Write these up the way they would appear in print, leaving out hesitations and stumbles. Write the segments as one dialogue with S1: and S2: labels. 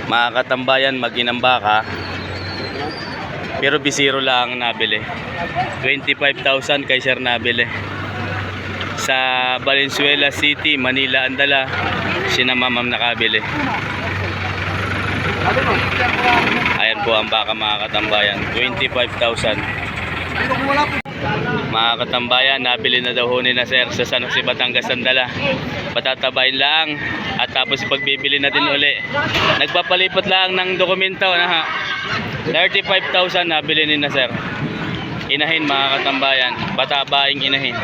S1: Mga katambayan, mag-inang baka. Pero bisiro lang ang nabili. 25,000 kay Sir nabili. Sa Valenzuela City, Manila, Andala, sinamamam nakabili. Ayan po ang baka mga katambayan, 25,000. Mga katambayan, nabili na daw ni na Sir sa San Jose, Batangas, Andala. Patatabayin lang at tapos pagbibili na din uli. Nagpapalipat lang ng dokumento na 35,000 nabili ni na Sir. Inahin mga katambayan, patabaing inahin.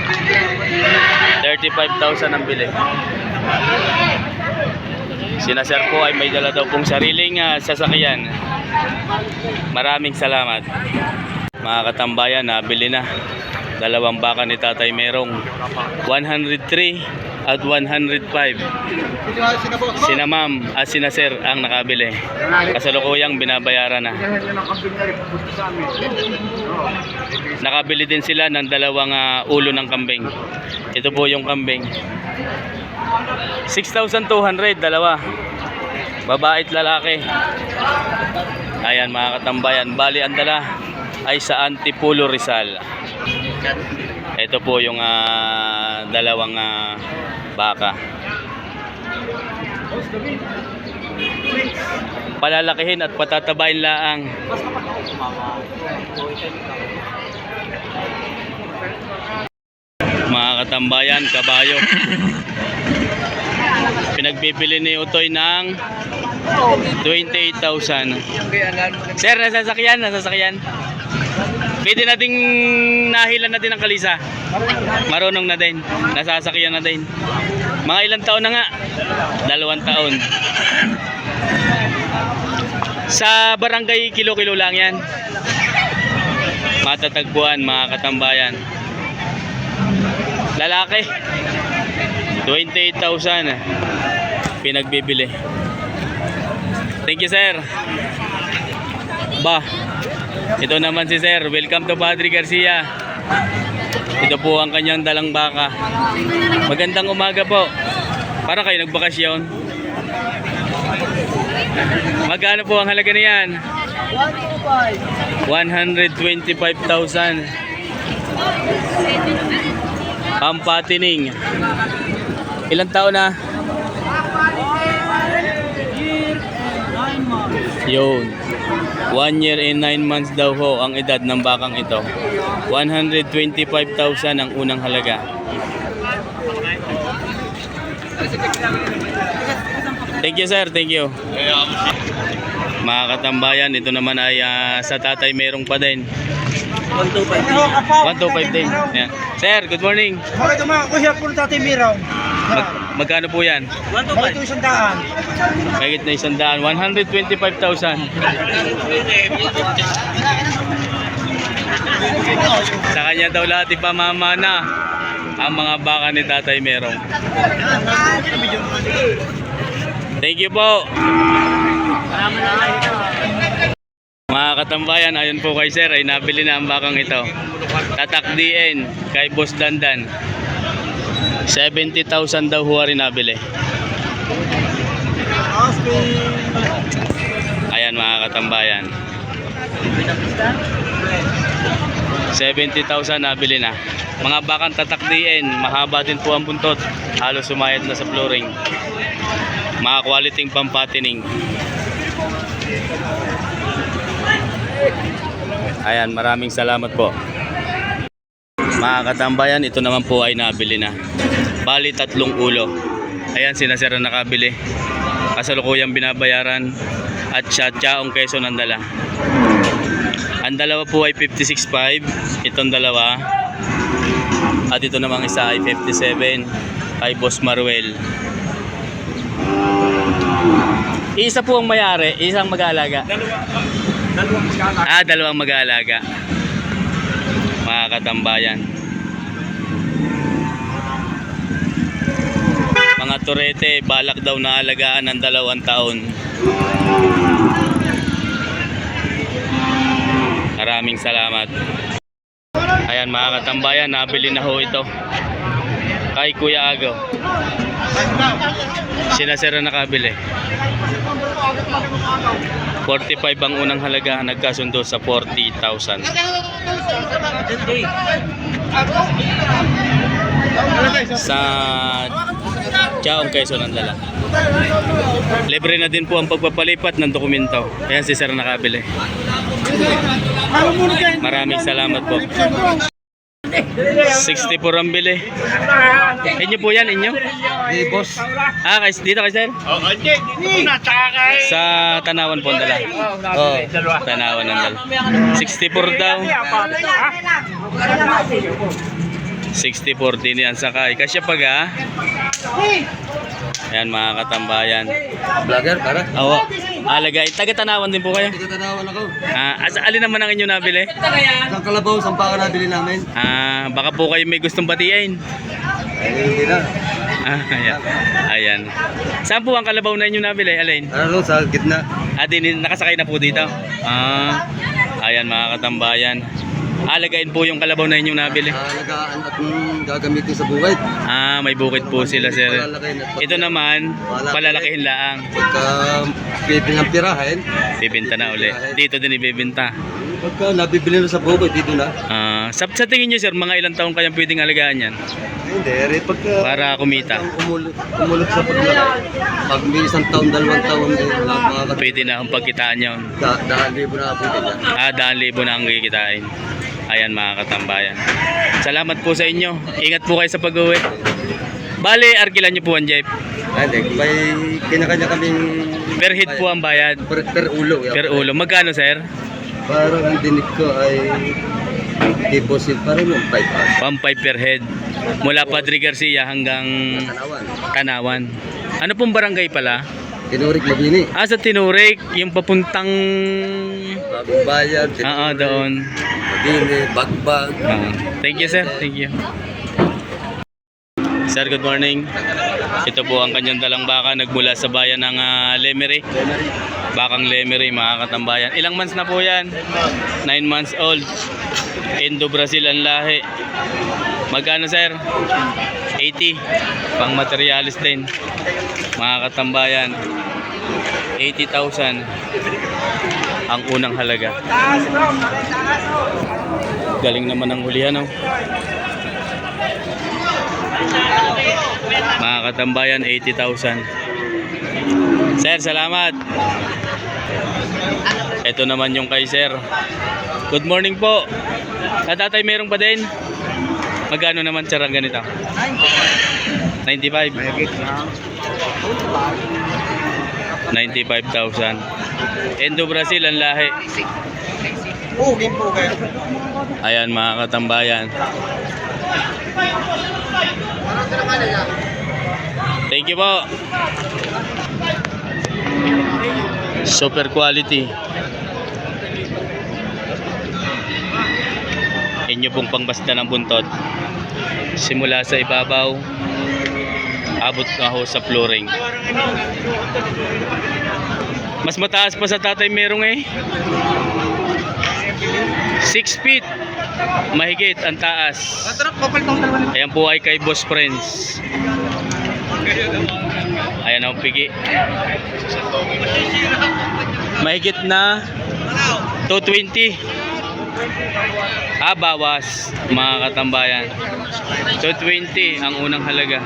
S1: 35,000 ang bili. Sina Sir po ay may dala daw pong sariling sasakyan. Maraming salamat. Mga katambayan, nabili na. Dalawang baka ni Tatay Merong. 103 at 105. Sina Ma'am at sina Sir ang nakabili. Kasalukuyang binabayaran na. Nakabili din sila ng dalawang ulo ng kambing. Ito po yung kambing. 6,200 dalawa. Babae at lalaki. Ayan mga katambayan, bali ang dala ay sa Antipolo, Rizal. Ito po yung dalawang baka. Palalakihin at patatabayin laang. Mga katambayan, kabayo. Pinagbibili ni Utoy ng 28,000. Sir, nasasakyan. Pwede nating nahilan natin ang kalisa. Marunong na din. Nasasakyan na din. Mga ilang taon na nga? 2 taon. Sa barangay kilo-kilo lang yan. Matatagpuan mga katambayan. Lalaki 28,000 pinagbibili. Thank you sir. Ito naman si sir. Welcome to Padre Garcia. Ito po ang kanyang dalang baka. Magandang umaga po. Para kayo nagbakasyon. Magkano po ang halaga niyan? 125,000. Pampatining. Ilang taon na? Yun. 1 year and 9 months daw ho ang edad ng bakang ito. 125,000 ang unang halaga. Thank you sir, thank you. Mga katambayan, ito naman ay sa Tatay Merong pa din. 125 din. Yeah. Sir, good morning.
S2: Bakit mga kuya po Tatay Merong?
S1: Magkano po yan?
S2: 125.
S1: Kahit na 100. 125,000. Sa kanya daw lahat ipamamana ang mga baka ni Tatay Merong. Thank you po. Mga katambayan, ayon po kay sir ay nabili na ang bakang ito. Tatak DN kay Boss Dandan. 70,000 daw huwa rin nabili. Ayan mga katambayan, 70,000 nabili na. Mga bakang Tatak DN, mahaba din po ang buntot, halos sumayad na sa flooring. Mga quality pampatining. Ayan, maraming salamat po. Mga katambayan, ito naman po ay nabili na. Bali 3 ulo. Ayan, sina sir na nakabili. Kasalukuyang binabayaran. At Chaong Quezon ang dala. Ang dalawa po ay 56.5. Itong dalawa. At ito namang isa ay 57. Kay Boss Maruel. Isa po ang mayari, isang mag-aalaga. Dalawang mag-aalaga. Mga katambayan. Mga turete, balak daw na alagaan ng 2 taon. Maraming salamat. Ayan mga katambayan, nabili na ho ito kay Kuya Agaw. Sina sir na nakabili. 45 ang unang halaga, nagkasundo sa 40,000. Sa Chaong Quezon ang dala. Libre na din po ang pagpapalipat ng dokumento. Ayan si sir nakabili. Maraming salamat po. 64 ang bili. Inyo po yan, inyo?
S2: Hey, boss.
S1: Dito kay sir? Sa Tanawan po ang dala.
S2: Oh.
S1: Tanawan ang dala. 64 daw. 60-40 niyan sakay. Kasya pag Ayan mga katambayan.
S2: Vlogger, para?
S1: Oo. Alagay. Taga-Tanawan din po kayo?
S2: Tinatawan ako.
S1: Alin naman ang inyo nabili?
S2: Isang kalabaw, sampakan nabili namin.
S1: Baka po kayo may gustong batiin.
S2: Ay, hindi na.
S1: Ayan. Ayan. Saan po ang kalabaw na inyo nabili? Alin?
S2: Ano, sa gitna.
S1: Nakasakay na po dito. Ayan mga katambayan. Alagayin po yung kalabaw na inyong nabili.
S2: Alagaan at gagamitin sa buhay.
S1: May bukid po sila sir. Ito naman, palalakihin laang.
S2: Pagka pwede ng pirahin,
S1: Bibenta na uli. Dito din ibibenta.
S2: pagka nabibili na sa buhay, dito na.
S1: Sa tingin nyo sir, mga ilang taong kayang pwedeng alagaan yan?
S2: Hindi, pagka
S1: Para kumita.
S2: umulot sa paglaki. Pag may isang taon, 2 taon, mga
S1: Pwede na akong pagkitaan yun.
S2: daan libo na po din.
S1: 10,000 na ang kikitain. Ayan mga katambayan. Salamat po sa inyo. Ingat po kayo sa pag-uwi. Bale, arkilan nyo po ang jeep.
S2: Hindi, may kinakanya kaming
S1: Per head po ang bayad.
S2: per ulo.
S1: Per ulo. Magkano sir?
S2: Parang ang dinig ko ay deposit parang yung 5
S1: 1.5 per head. Mula Padre Garcia hanggang
S2: Tanawan.
S1: Tanawan. Ano pong barangay pala?
S2: Tinurik Mabini.
S1: Sa Tinurik, yung papuntang...
S2: Bagong bayan.
S1: doon.
S2: Mabini, Bagbag.
S1: Thank you sir, thank you. Sir, good morning. Ito po ang kanyang dalang baka nagmula sa bayan ng Lemery. Bakang Lemery, mga katambayan. Ilang months na po yan? 9 months old. Indo Brazil ang lahi. Magkano sir? 80. Pang materialis din. Mga katambayan. 80,000 ang unang halaga. Galing naman ang hulihan, no? Mga katambayan, 80,000. Sir, salamat. Ito naman yung kay sir. Good morning po. Sa tatay merong pa din? Magkano naman sir ang ganito? 95. 95,000. Indo Brazil ang lahi.
S2: Game po kayo.
S1: Ayan mga katambayan. Thank you po. Super quality. Inyo pong pangbasta ng buntot. Simula sa ibabaw, abot na ho sa flooring. Mas mataas pa sa tatay merong 6 feet. Mahigit ang taas. Ayan po ay kay Boss Friends. Ayan ang pigi. Mahigit na 220. Bawas mga katambayan. 220 ang unang halaga.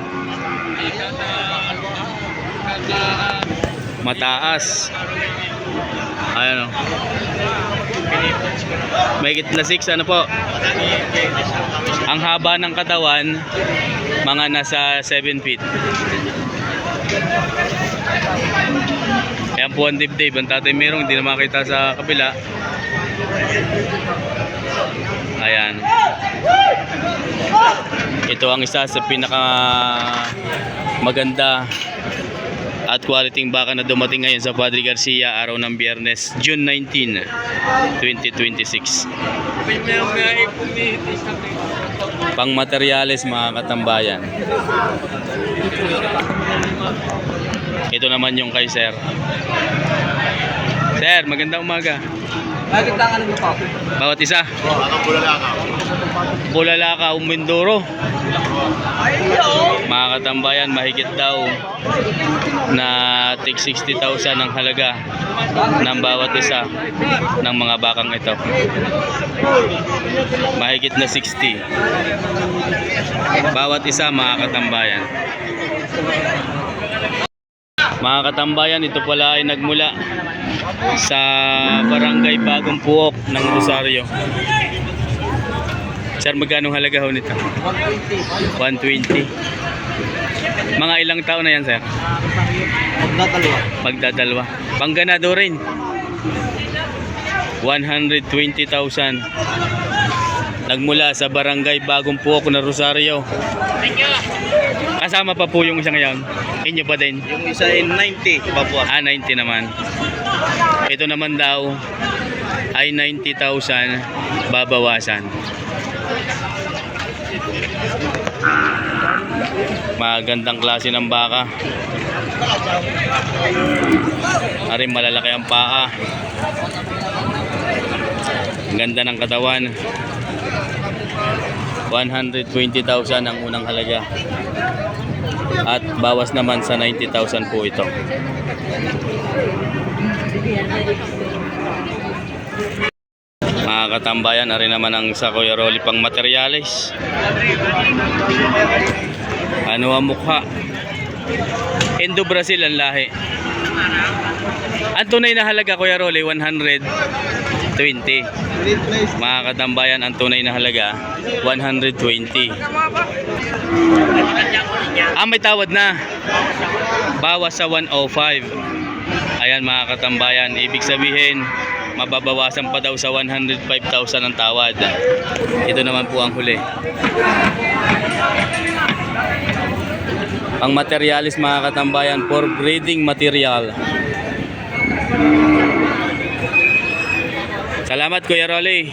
S1: Mataas. Ayan o. Mahigit na 6 ano po. Ang haba ng katawan mga nasa 7 feet. Ayan po ang dibdib. Ang tatay merong hindi na makita sa kabila. Ayan. Ito ang isa sa pinaka maganda at quality baka na dumating ngayon sa Padre Garcia araw ng Biyernes, June 19, 2026. Pang materyales mga katambayan. Ito naman yung kay Sir. Sir, magandang umaga.
S2: Bakit lang ano mo pa?
S1: Bawat isa. Bulalakaw, Mindoro. Mga katambayan, mahigit daw na tig 60,000 ang halaga ng bawat isa ng mga bakang ito. Mahigit na 60. Bawat isa, mga katambayan. Mga katambayan, ito pala ay nagmula sa Barangay Bagong Puok ng Rosario. Sir, magkano halaga ho nito? 120. Mga ilang taon na yan, sir?
S2: Magdadalawa.
S1: Magdadalwa. Pangganado rin. 120,000. Nagmula sa Barangay Bagong Puok ng Rosario. Kasama pa po yung isang yan. Inyo pa din.
S2: Yung isa ay 90. Babuas.
S1: 90 naman. Ito naman daw ay 90,000 babawasan. Magandang klase ng baka. Aring malalaki ang paa. Ganda ng katawan. 120,000 ang unang halaga. At bawas naman sa 90,000 po ito. Mga katambayan, ari naman ang sa Kuya Rolly pang materyales. Ano ang mukha? Indo Brazil ang lahi. Ang tunay na halaga, Kuya Rolly, 120. Mga katambayan, ang tunay na halaga 120. May tawad na. Bawas sa 105. Ayan mga katambayan, ibig sabihin mababawasan pa daw sa 105,000 ang tawad. Ito naman po ang huli. Ang materialis mga katambayan, for breeding material. Salamat Kuya Rolly.